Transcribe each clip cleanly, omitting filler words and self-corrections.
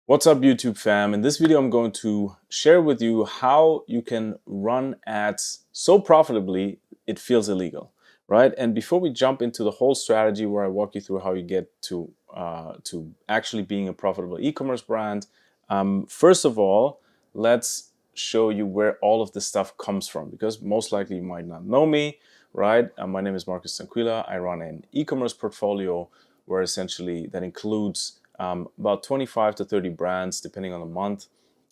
What's up, YouTube fam? In this video, I'm going to share with you how you can run ads so profitably it feels illegal, right? And before we jump into the whole strategy where I walk you through how you get to actually being a profitable e-commerce brand, first of all, let's show you where all of this stuff comes from, because most likely you might not know me, right? My name is Marcus Tanquila. I run an e-commerce portfolio where essentially that includes about 25 to 30 brands, depending on the month,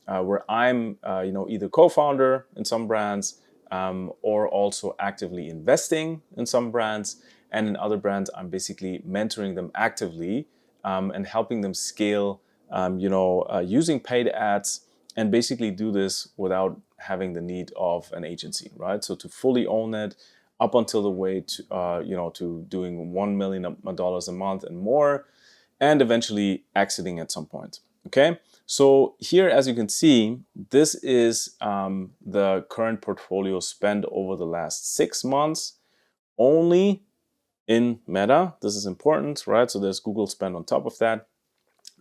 where I'm, either co-founder in some brands or also actively investing in some brands, and in other brands, I'm basically mentoring them actively and helping them scale, using paid ads, and basically do this without having the need of an agency, right? So to fully own it, up until the way to doing $1 million a month and more, and eventually exiting at some point. Okay, so here, as you can see, this is the current portfolio spent over the last 6 months only in Meta. This is important, right? So there's Google spend on top of that,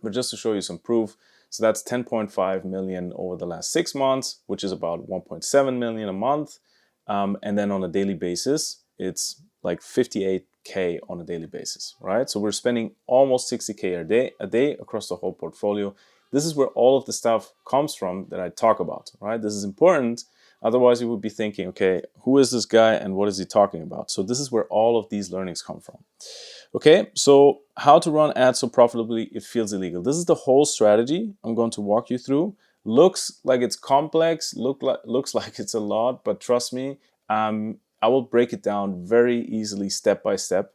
but just to show you some proof, so that's 10.5 million over the last 6 months, which is about 1.7 million a month, and then on a daily basis, it's like 58K on a daily basis, right? So we're spending almost 60K a day across the whole portfolio. This is where all of the stuff comes from that I talk about, right? This is important. Otherwise, you would be thinking, okay, who is this guy and what is he talking about? So this is where all of these learnings come from. Okay, so how to run ads so profitably it feels illegal. This is the whole strategy I'm going to walk you through. Looks like it's complex, looks like it's a lot, but trust me, I will break it down very easily, step by step.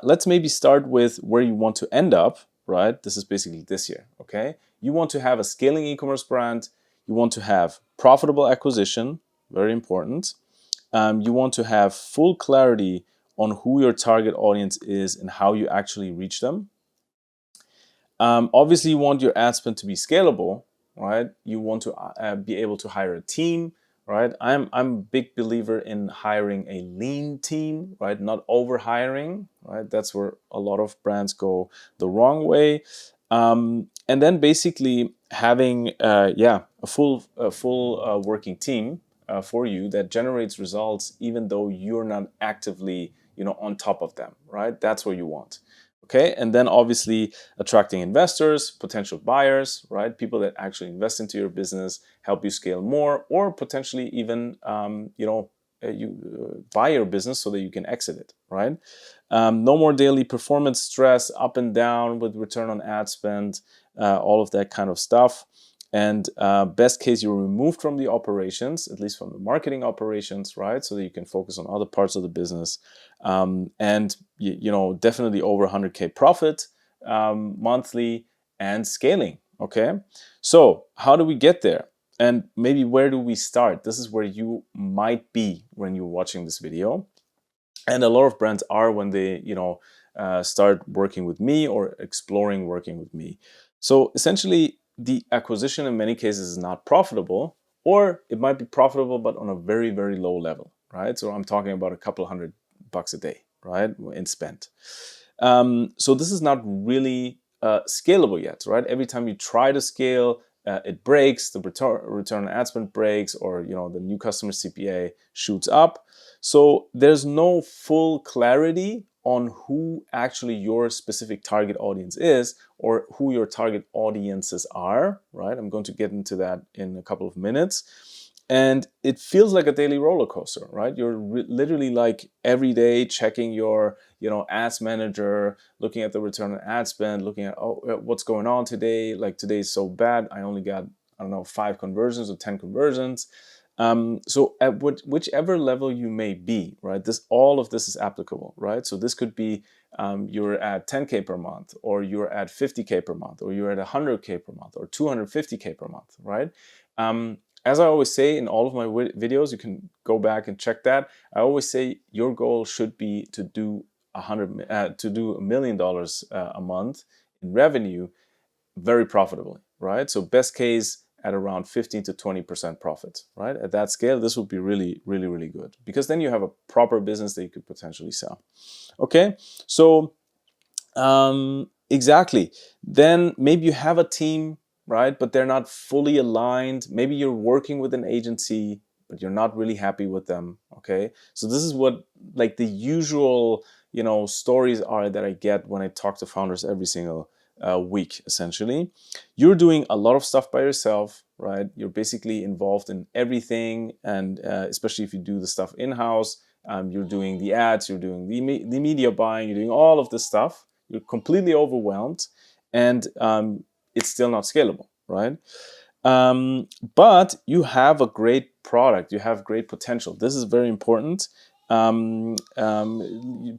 Let's maybe start with where you want to end up, right? This is basically this year, okay? You want to have a scaling e-commerce brand. You want to have profitable acquisition, very important. You want to have full clarity on who your target audience is and how you actually reach them. Obviously, you want your ad spend to be scalable, right? You want to be able to hire a team, right? I'm a big believer in hiring a lean team, right? Not over hiring, right? That's where a lot of brands go the wrong way. And then basically having a full working team for you that generates results, even though you're not actively on top of them, right? That's what you want. Okay, and then obviously attracting investors, potential buyers, right? People that actually invest into your business, help you scale more, or potentially even buy your business so that you can exit it, right? No more daily performance stress, up and down with return on ad spend, all of that kind of stuff. And best case, you're removed from the operations, at least from the marketing operations, right? So that you can focus on other parts of the business. And definitely over 100K profit monthly and scaling. Okay, so how do we get there? And maybe where do we start? This is where you might be when you're watching this video. And a lot of brands are when they start working with me or exploring working with me. So essentially, the acquisition in many cases is not profitable, or it might be profitable but on a very, very low level, right? So I'm talking about a couple $100 a day, right, in spend. So this is not really scalable yet, right? Every time you try to scale, it breaks, the return on ad spend breaks, or the new customer CPA shoots up. So there's no full clarity on who actually your specific target audience is, or who your target audiences are, right? I'm going to get into that in a couple of minutes. And it feels like a daily roller coaster, right? You're literally like every day checking your, ads manager, looking at the return on ad spend, looking at, what's going on today? Like today's so bad. I only got, 5 conversions or 10 conversions. So at whichever level you may be, right? All of this is applicable, right? So this could be you're at 10K per month, or you're at 50K per month, or you're at 100K per month, or 250K per month, right? As I always say in all of my videos, you can go back and check that. I always say your goal should be to do $1 million a month in revenue, very profitably, right? So best case at around 15 to 20% profit, right? At that scale, this would be really, really, really good, because then you have a proper business that you could potentially sell. Okay, so exactly. Then maybe you have a team right? But they're not fully aligned. Maybe you're working with an agency, but you're not really happy with them. Okay. So this is what like the usual, stories are that I get when I talk to founders every single week, essentially. You're doing a lot of stuff by yourself, right? You're basically involved in everything. And especially if you do the stuff in-house, you're doing the ads, you're doing the media buying, you're doing all of this stuff. You're completely overwhelmed, and it's still not scalable, right? But you have a great product, you have great potential. This is very important.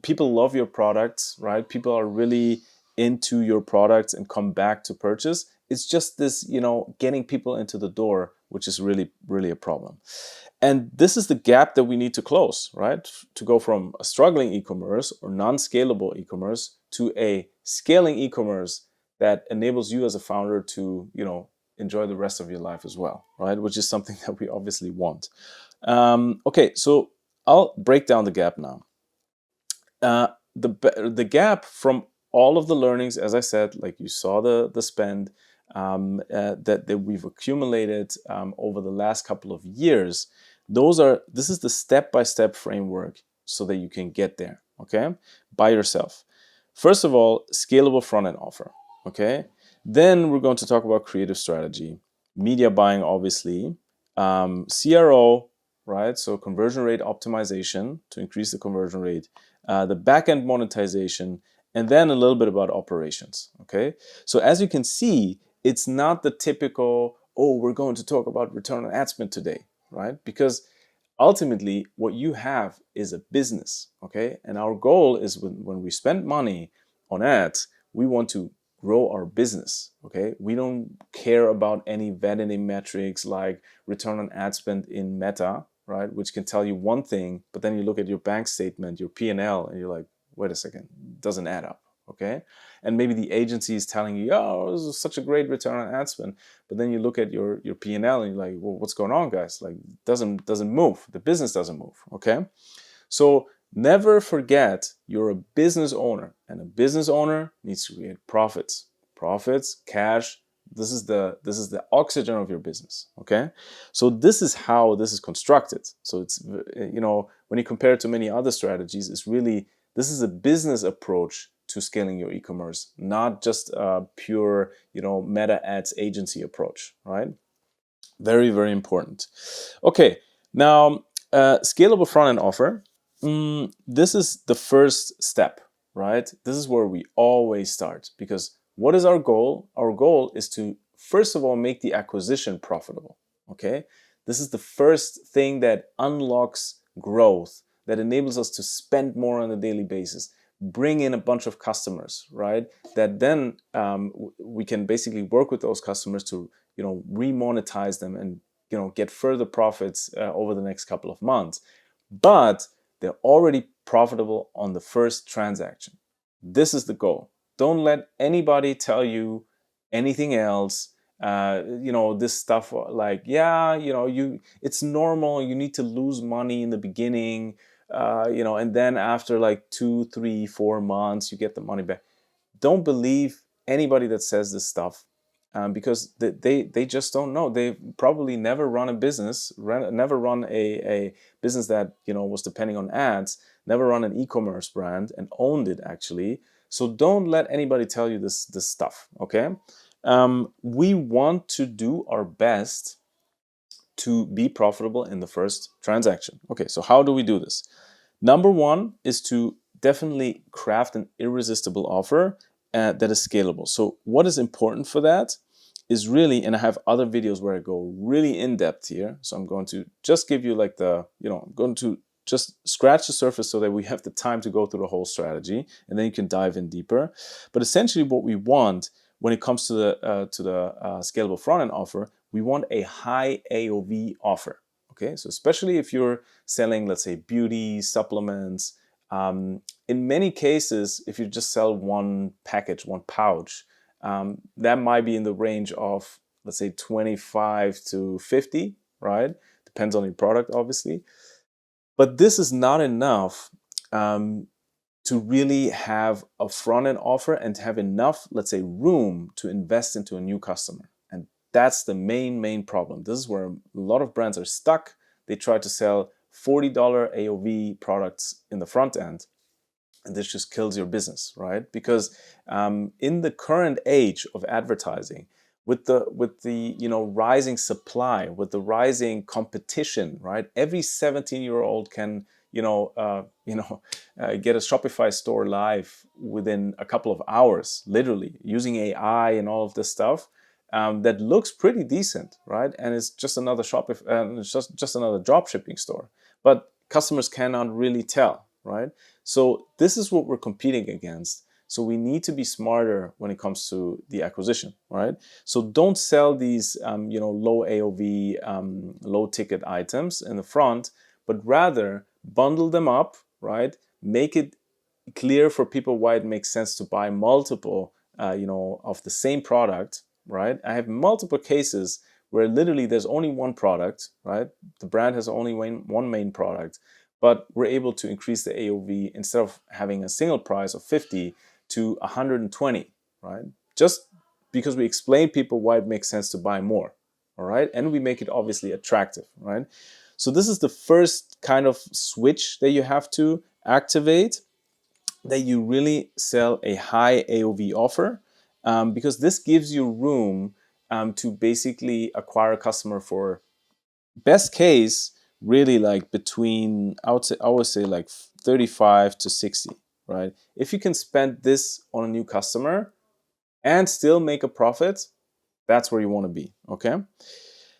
People love your products, right? People are really into your products and come back to purchase. It's just this, getting people into the door, which is really, really a problem. And this is the gap that we need to close, right? To go from a struggling e-commerce or non-scalable e-commerce to a scaling e-commerce that enables you as a founder to, enjoy the rest of your life as well, right? Which is something that we obviously want. Okay, so I'll break down the gap now. The gap from all of the learnings, as I said, like you saw the spend that we've accumulated over the last couple of years. This is the step-by-step framework so that you can get there, okay, by yourself. First of all, scalable front-end offer, okay? Then we're going to talk about creative strategy, media buying, obviously, CRO, right? So conversion rate optimization to increase the conversion rate, the back-end monetization, and then a little bit about operations, okay? So as you can see, it's not the typical, oh, we're going to talk about return on ad spend today, right? Because ultimately, what you have is a business, okay? And our goal is when we spend money on ads, we want to grow our business, okay? We don't care about any vanity metrics like return on ad spend in Meta, right? Which can tell you one thing, but then you look at your bank statement, your P&L, and you're like, wait a second, it doesn't add up, okay? And maybe the agency is telling you, oh, this is such a great return on ad spend, but then you look at your P&L and you're like, well, what's going on, guys? Like, doesn't move. The business doesn't move, okay? So never forget you're a business owner, and a business owner needs to create profits, cash. This is the oxygen of your business, okay? So this is how this is constructed. So it's, when you compare it to many other strategies, it's really, this is a business approach to scaling your e-commerce, not just a pure, meta ads agency approach, right? Very, very important. Okay, now scalable front-end offer. This is the first step, right? This is where we always start, because what is our goal? Our goal is to, first of all, make the acquisition profitable, okay? This is the first thing that unlocks growth, that enables us to spend more on a daily basis, bring in a bunch of customers, right? That then we can basically work with those customers to, remonetize them and, get further profits over the next couple of months. But they're already profitable on the first transaction. This is the goal. Don't let anybody tell you anything else. This stuff like, yeah, it's normal. You need to lose money in the beginning, and then after like 2, 3, 4 months, you get the money back. Don't believe anybody that says this stuff, because they just don't know. They've probably never run a business, never run a business that was depending on ads, never run an e-commerce brand and owned it actually. So don't let anybody tell you this stuff, okay? We want to do our best to be profitable in the first transaction. Okay, so how do we do this? Number one is to definitely craft an irresistible offer that is scalable. So what is important for that is really, and I have other videos where I go really in depth here. So I'm going to just give you like I'm going to just scratch the surface so that we have the time to go through the whole strategy, and then you can dive in deeper. But essentially what we want when it comes to the scalable front-end offer, we want a high AOV offer. Okay, so especially if you're selling, let's say, beauty, supplements, in many cases, if you just sell one package, one pouch, that might be in the range of, let's say, 25 to 50, right? Depends on your product, obviously. But this is not enough to really have a front-end offer and to have enough, let's say, room to invest into a new customer. And That's the main problem. This is where a lot of brands are stuck. They try to sell $40 AOV products in the front end, and this just kills your business, right? Because in the current age of advertising, with the rising supply, with the rising competition, right? Every 17-year-old can get a Shopify store live within a couple of hours, literally using AI and all of this stuff. That looks pretty decent, right? And it's just another it's just another drop shipping store, but customers cannot really tell, right? So this is what we're competing against. So we need to be smarter when it comes to the acquisition, right? So don't sell these, low AOV, low ticket items in the front, but rather bundle them up, right? Make it clear for people why it makes sense to buy multiple, of the same product, right? I have multiple cases where literally there's only one product, right? The brand has only one main product, but we're able to increase the AOV instead of having a single price of 50 to 120, right? Just because we explain people why it makes sense to buy more, all right? And we make it obviously attractive, right? So this is the first kind of switch that you have to activate, that you really sell a high AOV offer, because this gives you room to basically acquire a customer for, best case, really like between, I would say like 35 to 60, right? If you can spend this on a new customer and still make a profit, that's where you want to be, okay?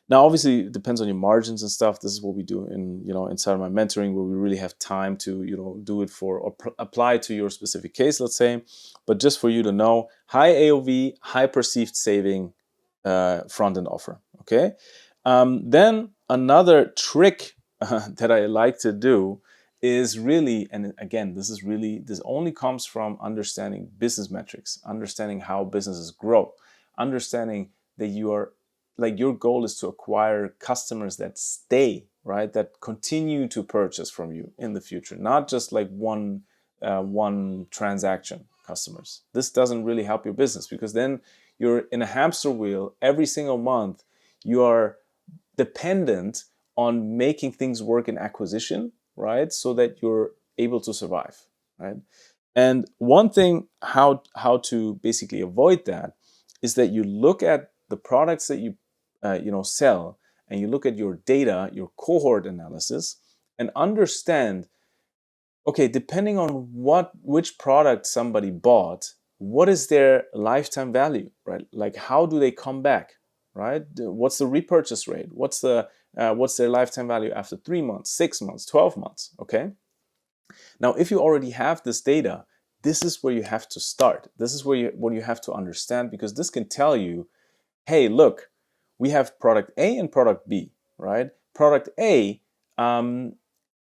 Now, obviously, it depends on your margins and stuff. This is what we do inside of my mentoring, where we really have time to, do it for, or apply to your specific case, let's say. But just for you to know, high AOV, high perceived saving front-end offer, okay? Then another trick that I like to do is really, and again, this only comes from understanding business metrics, understanding how businesses grow, understanding that your goal is to acquire customers that stay, right? That continue to purchase from you in the future, not just like one transaction customers. This doesn't really help your business, because then you're in a hamster wheel. Every single month you are dependent on making things work in acquisition, right? So that you're able to survive, right? And one thing how to basically avoid that is that you look at the products that you sell, and you look at your data, your cohort analysis, and understand, okay, depending on which product somebody bought, what is their lifetime value, right? Like, how do they come back, right? What's the repurchase rate? What's their lifetime value after 3 months, 6 months, 12 months, okay? Now, if you already have this data, this is where you have to start. This is what you have to understand, because this can tell you, hey, look, we have product A and product B, right? Product A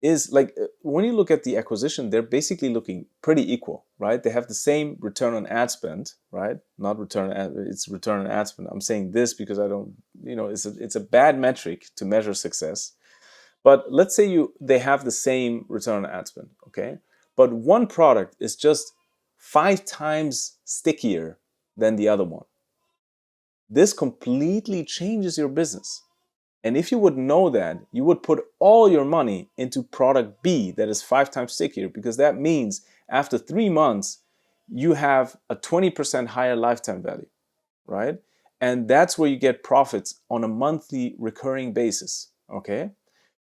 is like, when you look at the acquisition, they're basically looking pretty equal, right? They have the same return on ad spend, right? Not it's return on ad spend. I'm saying this because I don't, it's a bad metric to measure success. But let's say they have the same return on ad spend, okay? But one product is just 5 times stickier than the other one. This completely changes your business. And if you would know that, you would put all your money into product B that is 5 times stickier, because that means after 3 months, you have a 20% higher lifetime value, right? And that's where you get profits on a monthly recurring basis, okay?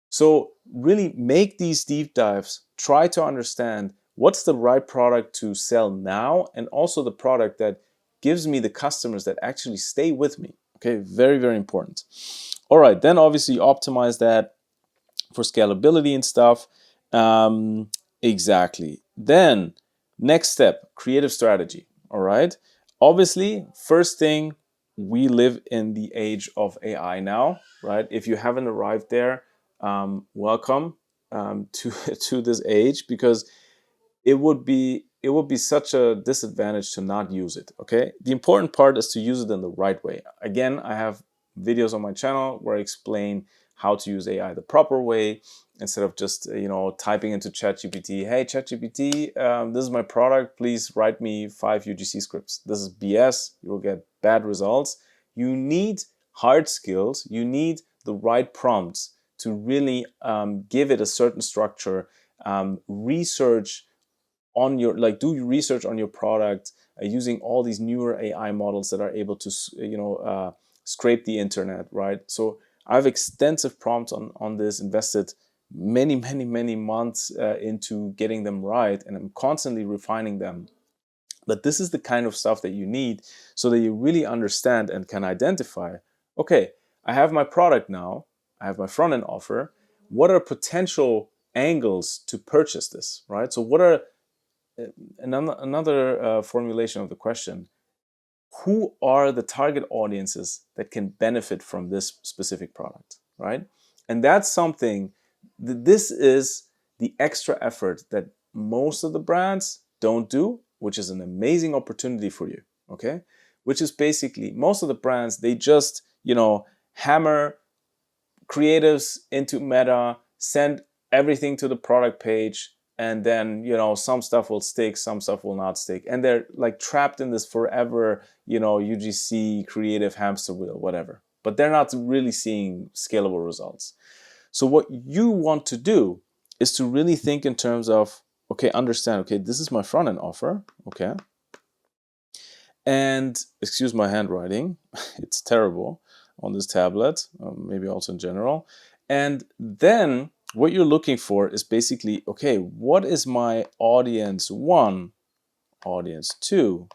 So really make these deep dives, try to understand what's the right product to sell now, and also the product that gives me the customers that actually stay with me. Okay, very, very important. All right, then obviously optimize that for scalability and stuff. Exactly. Then next step, creative strategy. All right. Obviously, first thing, we live in the age of AI now, right? If you haven't arrived there, welcome to to this age, because it would be such a disadvantage to not use it, okay? The important part is to use it in the right way. Again, I have videos on my channel where I explain how to use AI the proper way, instead of just typing into ChatGPT, hey ChatGPT, this is my product, please write me 5 UGC scripts. This is BS. You will get bad results. You need hard skills. You need the right prompts to really give it a certain structure, research on your, like, do research on your product using all these newer AI models that are able to, scrape the internet, right? So I have extensive prompts on this, invested many months into getting them right, and I'm constantly refining them. But this is the kind of stuff that you need so that you really understand and can identify, okay, I have my product now, I have my front end offer. What are potential angles to purchase this, right? So what are another formulation of the question, who are the target audiences that can benefit from this specific product, right? And that's something, this is the extra effort that most of the brands don't do, which is an amazing opportunity for you, okay? Which is basically, most of the brands, they just, hammer creatives into Meta, send everything to the product page, and then some stuff will stick, some stuff will not stick, and they're like trapped in this forever UGC creative hamster wheel, whatever, but they're not really seeing scalable results. So what you want to do is to really think in terms of, okay, understand, okay, this is my front end offer, okay, and excuse my handwriting, it's terrible on this tablet, maybe also in general. And then what you're looking for is basically, okay, what is my audience 1, audience 2,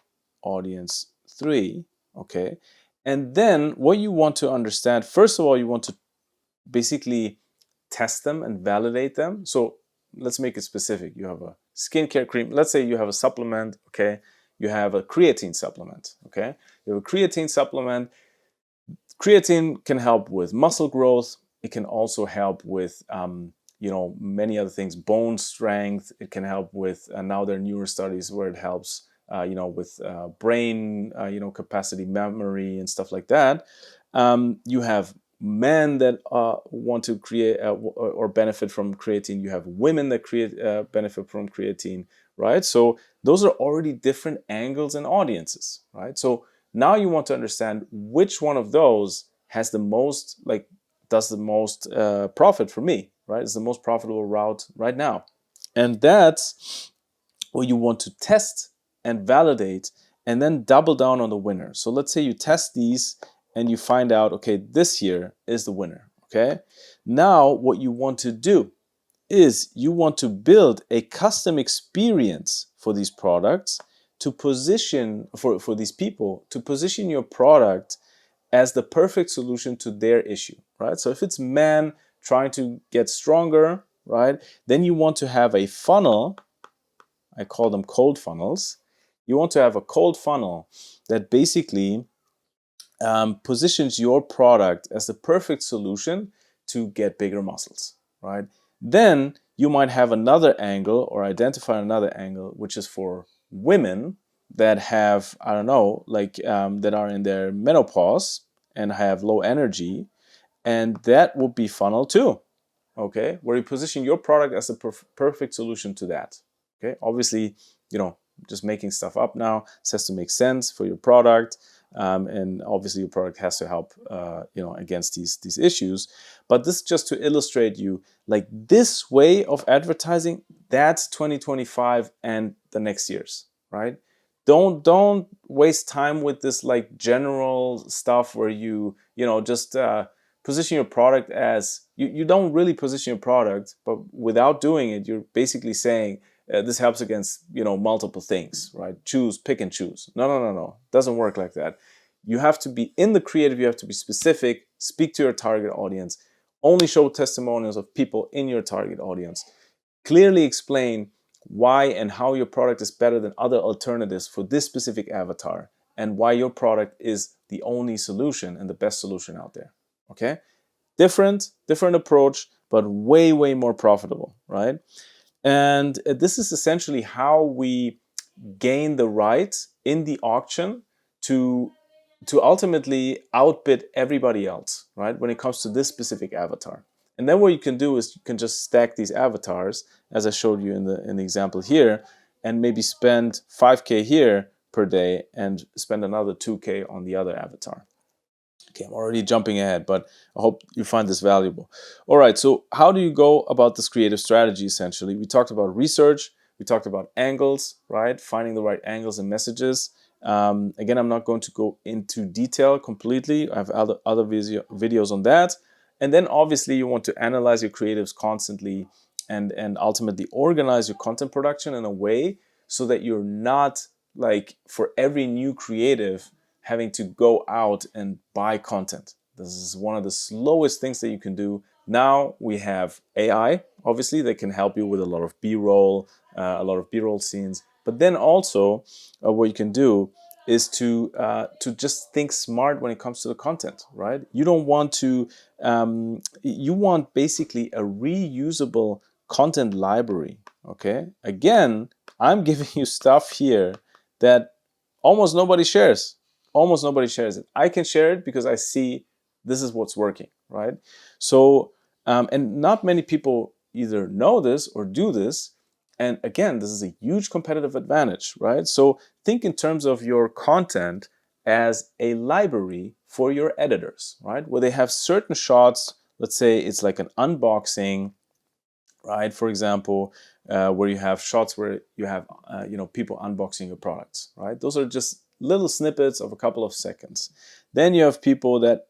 audience 3, okay? And then what you want to understand, first of all, you want to basically test them and validate them. So let's make it specific. You have a skincare cream. Let's say you have a supplement, okay? You have a creatine supplement, okay? You have a creatine supplement. Creatine can help with muscle growth. It can also help with, many other things, bone strength. It can help with, now there are newer studies where it helps, with brain, capacity, memory, and stuff like that. You have men that want to create or benefit from creatine. You have women that benefit from creatine, right? So those are already different angles and audiences, right? So now you want to understand which one of those has the most, does the most profit for me, right? It's the most profitable route right now. And that's what you want to test and validate, and then double down on the winner. So let's say you test these and you find out, okay, this here is the winner, okay? Now what you want to do is you want to build a custom experience for these products, to position, for these people, to position your product as the perfect solution to their issue, right? So if it's men trying to get stronger, right, then you want to have a funnel. I call them cold funnels. You want to have a cold funnel that basically positions your product as the perfect solution to get bigger muscles, right? Then you might have another angle, or identify another angle, which is for women that have, I don't know, that are in their menopause and have low energy, and that would be funnel 2, okay, where you position your product as the perfect solution to that. Okay, obviously, just making stuff up now. This has to make sense for your product, and obviously your product has to help, against these issues. But this is just to illustrate you, like, this way of advertising, that's 2025 and the next years, right? Don't waste time with this general stuff where you just position your product as you don't really position your product, but without doing it, you're basically saying this helps against multiple things, right? Pick and choose. No. Doesn't work like that. You have to be in the creative. You have to be specific. Speak to your target audience. Only show testimonials of people in your target audience. Clearly explain why and how your product is better than other alternatives for this specific avatar, and why your product is the only solution and the best solution out there. Okay? Different approach, but way more profitable, right? And this is essentially how we gain the right in the auction to ultimately outbid everybody else, right? When it comes to this specific avatar. And then what you can do is you can just stack these avatars, as I showed you in the example here, and maybe spend 5K here per day and spend another 2K on the other avatar. Okay, I'm already jumping ahead, but I hope you find this valuable. All right, so how do you go about this creative strategy essentially? We talked about research, we talked about angles, right? Finding the right angles and messages. Again, I'm not going to go into detail completely. I have other videos on that. And then obviously you want to analyze your creatives constantly and ultimately organize your content production in a way so that you're not like for every new creative having to go out and buy content. This is one of the slowest things that you can do. Now we have AI, obviously, that can help you with a lot of B-roll, a lot of B-roll scenes. But then also, what you can do is to just think smart when it comes to the content, right? You don't want to. You want basically a reusable content library. Okay. Again, I'm giving you stuff here that almost nobody shares. Almost nobody shares it. I can share it because I see this is what's working, right? So, and not many people either know this or do this. And again, this is a huge competitive advantage, right? So think in terms of your content as a library for your editors, right? Where they have certain shots. Let's say it's like an unboxing, right? For example, where you have shots where you have people unboxing your products, right? Those are just little snippets of a couple of seconds. Then you have people that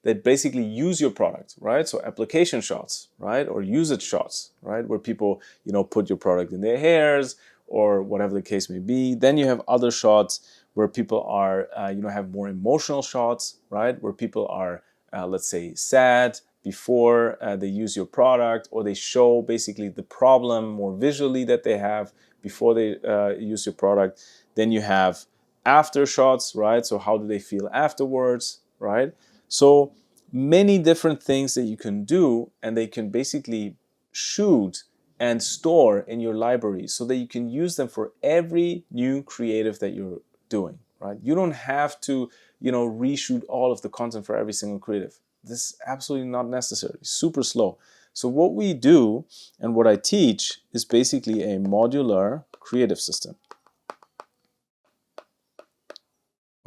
that basically use your product, right? So application shots, right, or usage shots, right, where people put your product in their hairs or whatever the case may be. Then you have other shots where people are have more emotional shots, right, where people are let's say sad before they use your product, or they show basically the problem more visually that they have before they use your product. Then you have after shots, right? So how do they feel afterwards, right? So many different things that you can do, and they can basically shoot and store in your library so that you can use them for every new creative that you're doing, right? You don't have to, reshoot all of the content for every single creative. This is absolutely not necessary. Super slow. So what we do and what I teach is basically a modular creative system.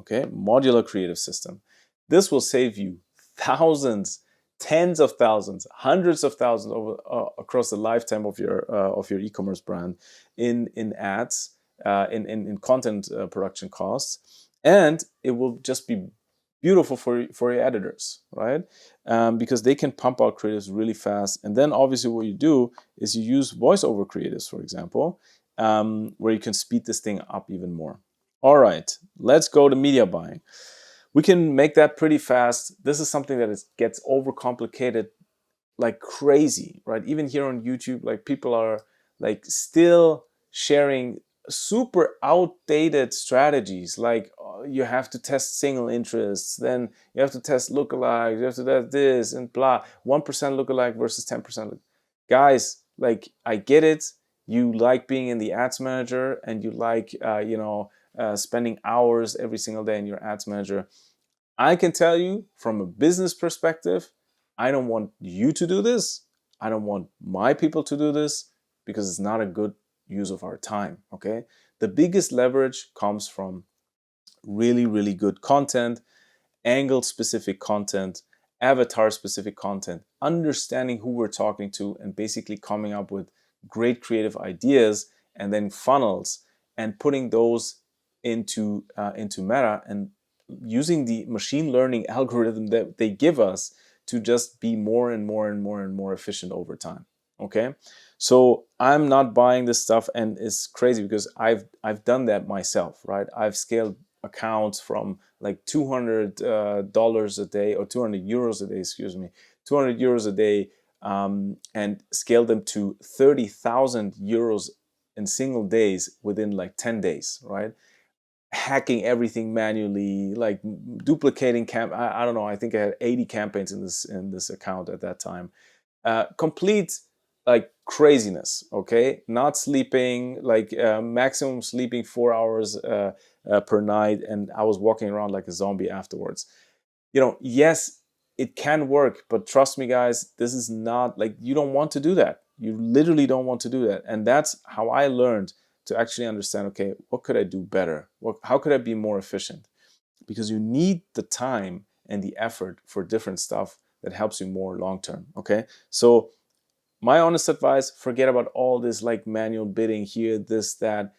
Okay, modular creative system. This will save you thousands, tens of thousands, hundreds of thousands over across the lifetime of your e-commerce brand in ads, in content production costs, and it will just be beautiful for your editors, right? Because they can pump out creatives really fast. And then obviously what you do is you use voiceover creatives, for example, where you can speed this thing up even more. All right, let's go to media buying. We can make that pretty fast. This is something that gets overcomplicated like crazy, right? Even here on YouTube, like people are like still sharing super outdated strategies. Like you have to test single interests, then you have to test lookalikes, you have to test this and blah. 1% lookalike versus 10%. Guys, like I get it. You like being in the ads manager, and you like spending hours every single day in your ads manager. I can tell you from a business perspective, I don't want you to do this. I don't want my people to do this because it's not a good use of our time. Okay. The biggest leverage comes from really, really good content, angle specific content, avatar specific content, understanding who we're talking to, and basically coming up with great creative ideas and then funnels and putting those into Meta and using the machine learning algorithm that they give us to just be more and more and more and more efficient over time. Okay, so I'm not buying this stuff, and it's crazy because I've done that myself, right? I've scaled accounts from like $200 a day, or 200 euros a day, excuse me, 200 euros a day, and scaled them to 30,000 euros in single days within like 10 days, right? Hacking everything manually, like duplicating I don't know. I think I had 80 campaigns in this account at that time. Complete like craziness. Okay, not sleeping, like maximum sleeping 4 hours per night, and I was walking around like a zombie afterwards. Yes, it can work, but trust me, guys, this is not like you don't want to do that. You literally don't want to do that, and that's how I learned to actually understand. Okay, what could I do better? How could I be more efficient? because you need the time and the effort for different stuff that helps you more long term. Okay, so my honest advice, forget about all this like manual bidding here, this, that.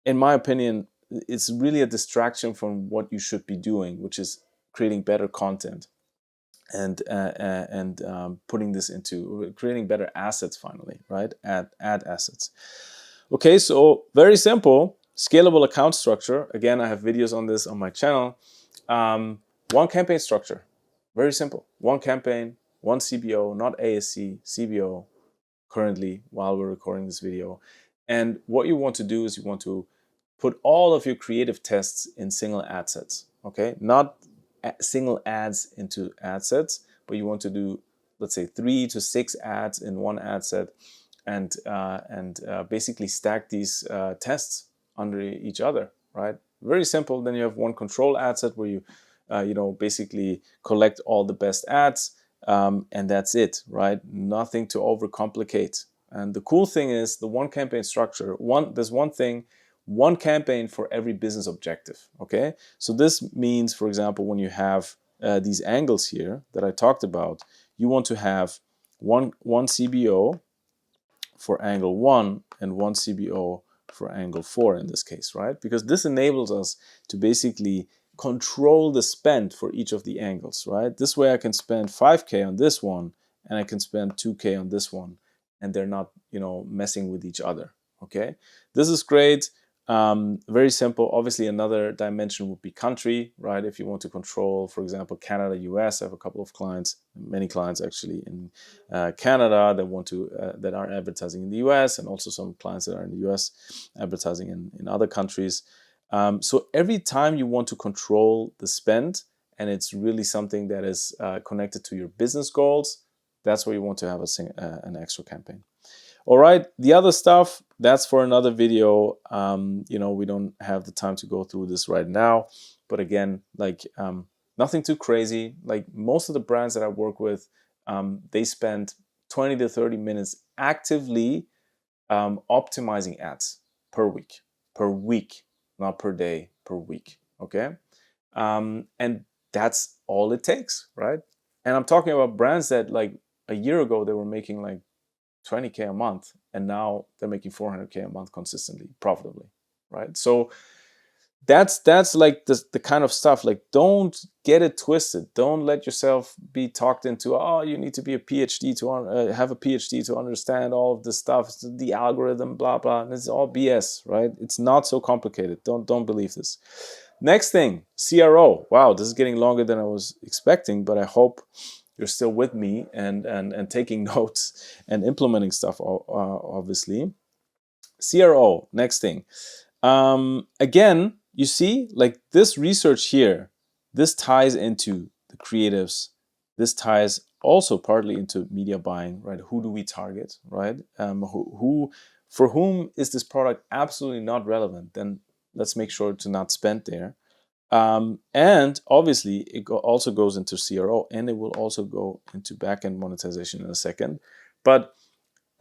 In my opinion, it's really a distraction from what you should be doing, which is creating better content and putting this into creating better assets finally, right? Ad assets. Okay, so very simple, scalable account structure. Again, I have videos on this on my channel. One campaign structure, very simple. One campaign, one CBO, not ASC, CBO currently while we're recording this video. And what you want to do is you want to put all of your creative tests in single ad sets, okay? Not single ads into ad sets, but you want to do, let's say, 3 to 6 ads in one ad set, and basically stack these tests under each other, right? Very simple. Then you have one control ad set where you basically collect all the best ads, and that's it, right? Nothing to overcomplicate. And the cool thing is the one campaign structure. There's one thing, one campaign for every business objective. Okay, so this means, for example, when you have these angles here that I talked about, you want to have one CBO for angle 1 and one CBO for angle 4 in this case, right? Because this enables us to basically control the spend for each of the angles, right? This way I can spend 5K on this one and I can spend 2K on this one, and they're not, messing with each other, okay? This is great. Very simple. Obviously, another dimension would be country, right? If you want to control, for example, Canada, US. I have a couple of clients, many clients actually in Canada that are advertising in the US, and also some clients that are in the US advertising in other countries. So every time you want to control the spend, and it's really something that is connected to your business goals, that's where you want to have an extra campaign. All right, the other stuff, that's for another video. We don't have the time to go through this right now. But again, nothing too crazy. Like most of the brands that I work with, they spend 20 to 30 minutes actively optimizing ads per week, not per day, per week. Okay, and that's all it takes, right? And I'm talking about brands that like a year ago they were making like 20K a month, and now they're making 400K a month consistently, profitably, right? So that's like the kind of stuff. Like, don't get it twisted. Don't let yourself be talked into, oh, you need to be a PhD to have a PhD to understand all of this stuff. It's the algorithm, blah blah. And it's all BS, right? It's not so complicated. Don't believe this. Next thing, CRO. Wow, this is getting longer than I was expecting, but I hope you're still with me and taking notes and implementing stuff, obviously. CRO, next thing. Again, you see, like this research here, this ties into the creatives. This ties also partly into media buying, right? Who do we target, right? For whom is this product absolutely not relevant? Then let's make sure to not spend there. And obviously, it also goes into CRO, and it will also go into backend monetization in a second. But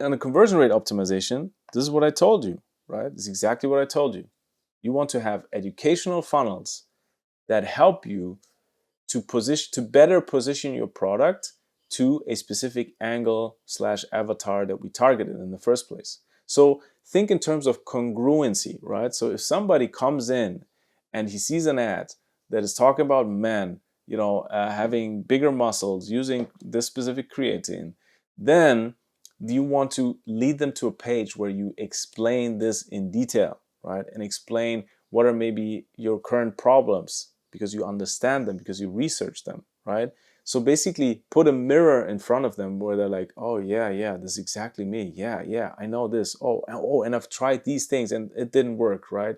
on the conversion rate optimization, this is what I told you, right? This is exactly what I told you. You want to have educational funnels that help you to better position your product to a specific angle/avatar that we targeted in the first place. So think in terms of congruency, right? So if somebody comes in and he sees an ad that is talking about men, having bigger muscles using this specific creatine, then you want to lead them to a page where you explain this in detail, right? And explain what are maybe your current problems, because you understand them, because you research them, right? So basically put a mirror in front of them where they're like, oh yeah, this is exactly me. Yeah, I know this. Oh, and I've tried these things and it didn't work, right?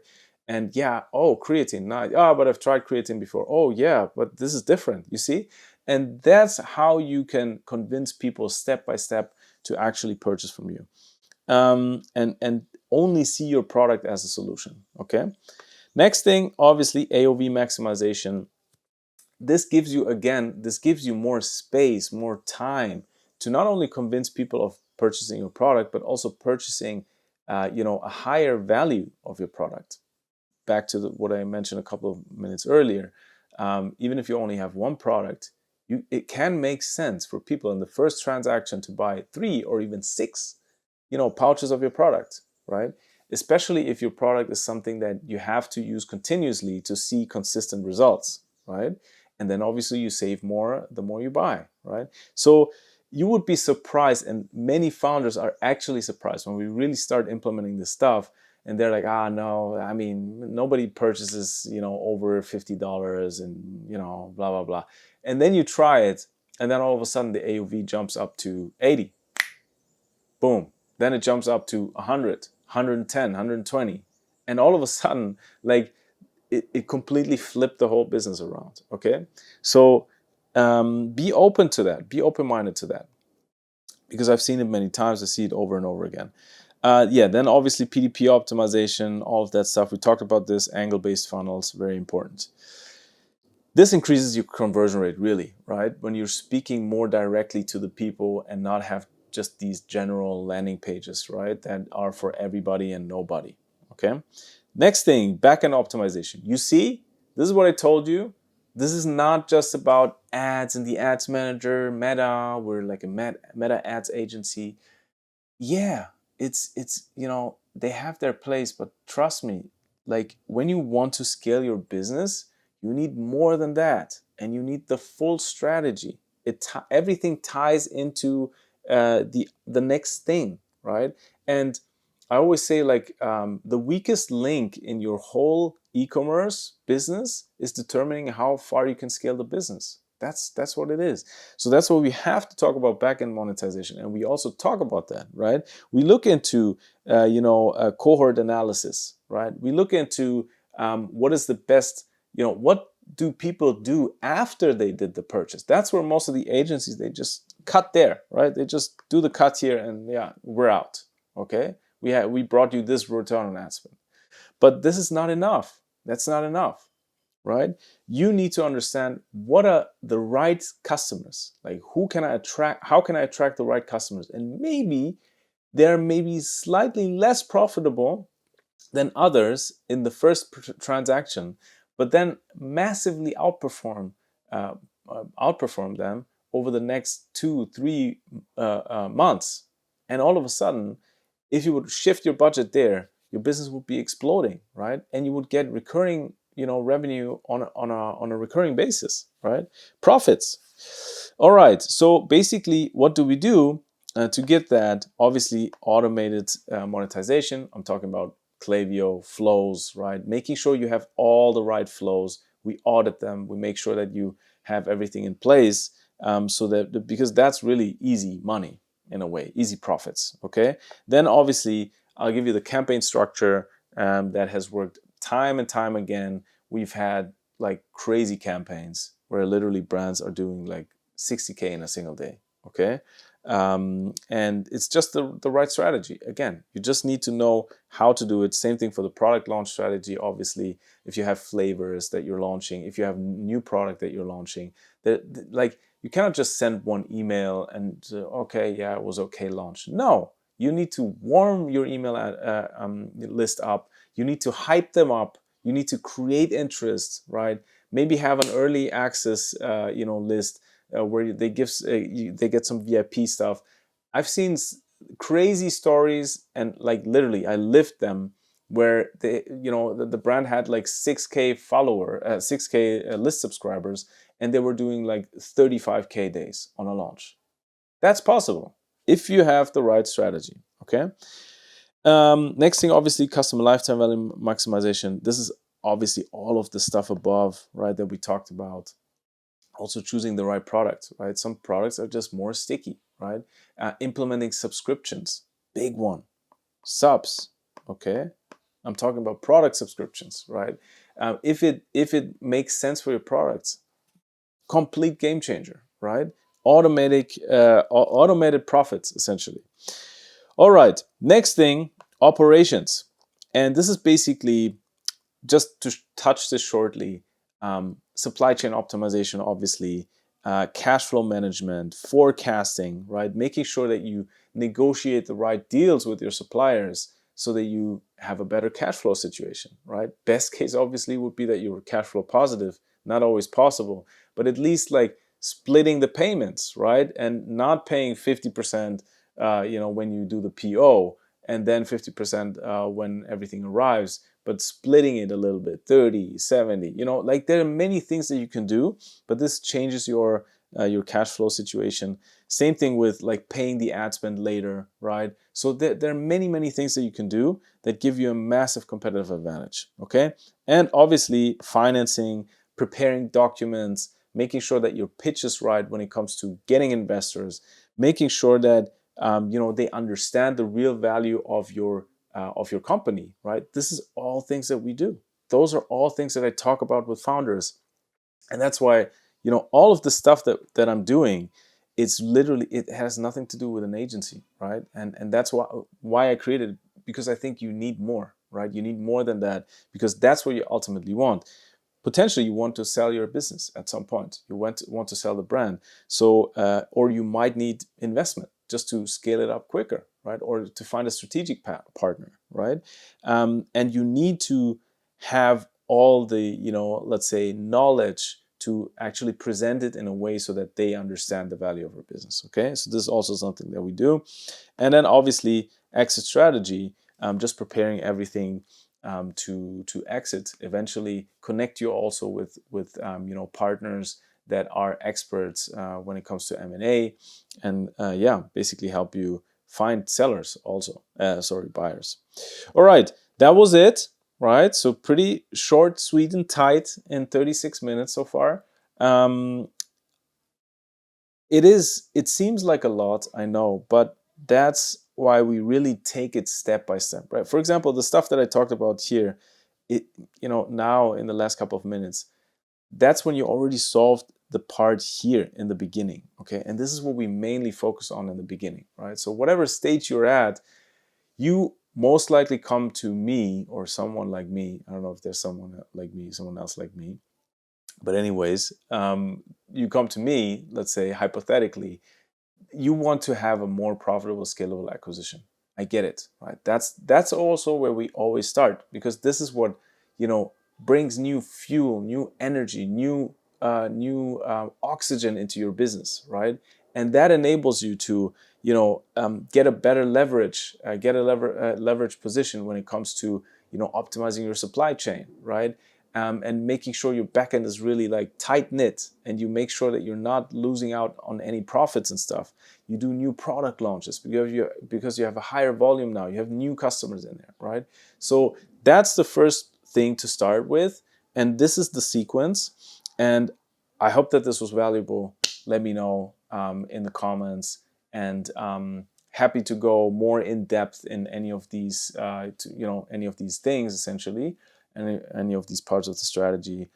And yeah, oh, creatine, nice. Oh, but I've tried creatine before. Oh yeah, but this is different, you see? And that's how you can convince people step by step to actually purchase from you. And only see your product as a solution, okay? Next thing, obviously, AOV maximization. This gives you more space, more time to not only convince people of purchasing your product, but also purchasing, a higher value of your product. back to what I mentioned a couple of minutes earlier, even if you only have one product, it can make sense for people in the first transaction to buy 3 or even 6, pouches of your product, right? Especially if your product is something that you have to use continuously to see consistent results, right? And then obviously you save more the more you buy, right? So you would be surprised, and many founders are actually surprised when we really start implementing this stuff, and they're like, no, I mean, nobody purchases, over $50 and, blah, blah, blah. And then you try it, and then all of a sudden the AOV jumps up to 80. Boom. Then it jumps up to 100, 110, 120. And all of a sudden, like, it completely flipped the whole business around, okay? So be open to that. Be open-minded to that. Because I've seen it many times. I see it over and over again. Then obviously PDP optimization, all of that stuff. We talked about this, angle-based funnels, very important. This increases your conversion rate, really, right? When you're speaking more directly to the people and not have just these general landing pages, right, that are for everybody and nobody, okay? Next thing, backend optimization. You see, this is what I told you. This is not just about ads in the ads manager, Meta. We're like a Meta ads agency. Yeah, it's they have their place, but trust me, like when you want to scale your business, you need more than that, and you need the full strategy. Everything ties into the next thing, right? And I always say, like, the weakest link in your whole e-commerce business is determining how far you can scale the business. That's what it is. So that's why we have to talk about backend monetization, and we also talk about that, right? We look into cohort analysis, right? We look into what is the best, what do people do after they did the purchase? That's where most of the agencies, they just cut there, right? They just do the cut here, and yeah, we're out. Okay, we brought you this return on ad spend, but this is not enough. That's not enough. Right? You need to understand what are the right customers. Like, who can I attract? How can I attract the right customers? And maybe they're maybe slightly less profitable than others in the first transaction, but then massively uh, outperform them over the next 2-3 months. And all of a sudden, if you would shift your budget there, your business would be exploding, right? And you would get recurring revenue on a recurring basis, right? Profits. All right. So basically, what do we do to get that? Obviously, automated monetization. I'm talking about Klaviyo flows, right? Making sure you have all the right flows. We audit them. We make sure that you have everything in place, so that, because that's really easy money in a way, easy profits. Okay. Then obviously, I'll give you the campaign structure that has worked time and time again. We've had like crazy campaigns where literally brands are doing like 60K in a single day. Okay. And it's just the right strategy. Again, you just need to know how to do it. Same thing for the product launch strategy. Obviously, if you have flavors that you're launching, if you have new product that you're launching, like, you cannot just send one email and okay, yeah, it was okay, launch. No, you need to warm your email list up. You need to hype them up. You need to create interest, right? Maybe have an early access, list where they get some VIP stuff. I've seen crazy stories, and like literally, I lived them, where the brand had like 6K follower, 6K list subscribers, and they were doing like 35K days on a launch. That's possible if you have the right strategy. Okay. Next thing, obviously, customer lifetime value maximization. This is obviously all of the stuff above, right, that we talked about. Also choosing the right product, right? Some products are just more sticky, right? Implementing subscriptions, big one. Subs, okay? I'm talking about product subscriptions, right? If it makes sense for your products, complete game changer, right? Automated profits, essentially. All right, next thing, operations. And this is basically, just to touch this shortly, supply chain optimization, obviously, cash flow management, forecasting, right? Making sure that you negotiate the right deals with your suppliers so that you have a better cash flow situation, right? Best case obviously would be that you're cash flow positive, not always possible, but at least like splitting the payments, right? And not paying 50%, when you do the PO, and then 50% when everything arrives, but splitting it a little bit, 30, 70, like there are many things that you can do, but this changes your cash flow situation. Same thing with like paying the ad spend later, right? So there are many things that you can do that give you a massive competitive advantage, okay? And obviously financing, preparing documents, making sure that your pitch is right when it comes to getting investors, making sure that they understand the real value of your company, right? This is all things that we do. Those are all things that I talk about with founders, and that's why all of the stuff that I'm doing, it has nothing to do with an agency, right? And that's why I created it, because I think you need more, right? You need more than that, because that's what you ultimately want. Potentially you want to sell your business at some point. You want to sell the brand. So or you might need investment just to scale it up quicker, right? Or to find a strategic partner, right? And you need to have all the let's say knowledge to actually present it in a way so that they understand the value of our business. Okay, so this is also something that we do. And then obviously exit strategy, just preparing everything to exit, eventually connect you also with partners that are experts when it comes to M&A, and basically help you find sellers also, buyers. All right, that was it, right? So pretty short, sweet, and tight in 36 minutes so far. Um, it seems like a lot, I know, but that's why we really take it step by step, right? For example, the stuff that I talked about here, now in the last couple of minutes, that's when you already solved the part here in the beginning, okay? And this is what we mainly focus on in the beginning, right? So whatever stage you're at, you most likely come to me or someone like me. I don't know if there's someone like me, someone else like me. But anyways, you come to me, let's say hypothetically, you want to have a more profitable, scalable acquisition. I get it, right? That's also where we always start, because this is what brings new fuel, new energy, new oxygen into your business, right? And that enables you to get a better leverage, get a leverage position when it comes to optimizing your supply chain, right? And making sure your backend is really like tight knit, and you make sure that you're not losing out on any profits and stuff. You do new product launches because you have a higher volume now. You have new customers in there, right? So that's the first thing to start with, and this is the sequence. And I hope that this was valuable. Let me know in the comments, and happy to go more in depth in any of these, any of these things essentially, any of these parts of the strategy.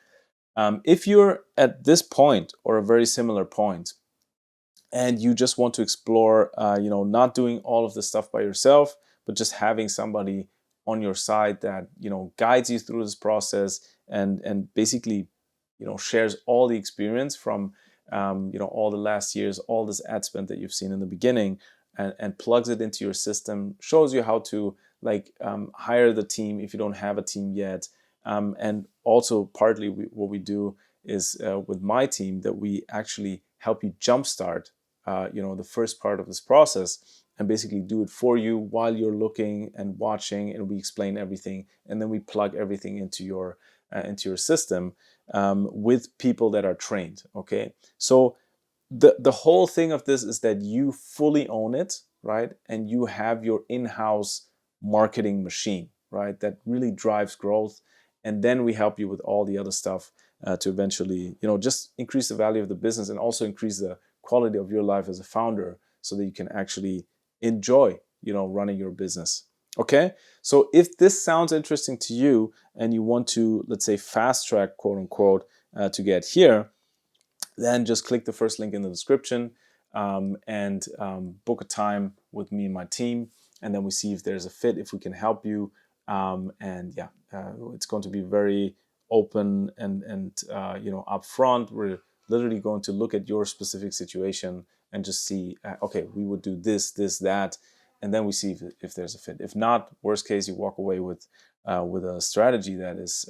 If you're at this point or a very similar point, and you just want to explore, not doing all of the stuff by yourself, but just having somebody on your side that guides you through this process, and basically shares all the experience from all the last years, all this ad spend that you've seen in the beginning, and plugs it into your system, shows you how to hire the team if you don't have a team yet. And also partly what we do is with my team, that we actually help you jumpstart the first part of this process, and basically do it for you while you're looking and watching, and we explain everything, and then we plug everything into your system with people that are trained. Okay, so the whole thing of this is that you fully own it, right? And you have your in-house marketing machine, right? That really drives growth, and then we help you with all the other stuff to eventually just increase the value of the business, and also increase the quality of your life as a founder, so that you can actually enjoy running your business. Okay, so if this sounds interesting to you, and you want to, let's say, fast track, quote unquote, to get here, then just click the first link in the description, and book a time with me and my team, and then we see if there's a fit, if we can help you. It's going to be very open and upfront. We're literally going to look at your specific situation and just see, okay, we would do this, that, and then we see if there's a fit. If not, worst case, you walk away with a strategy that is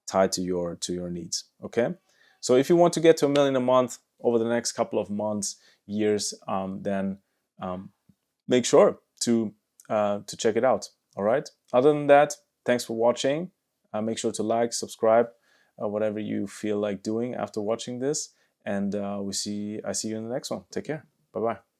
tied to your needs. Okay, so if you want to get to $1 million a month over the next couple of months, years, then make sure to check it out. All right. Other than that, thanks for watching. Make sure to like, subscribe, whatever you feel like doing after watching this. And I see you in the next one. Take care. Bye bye.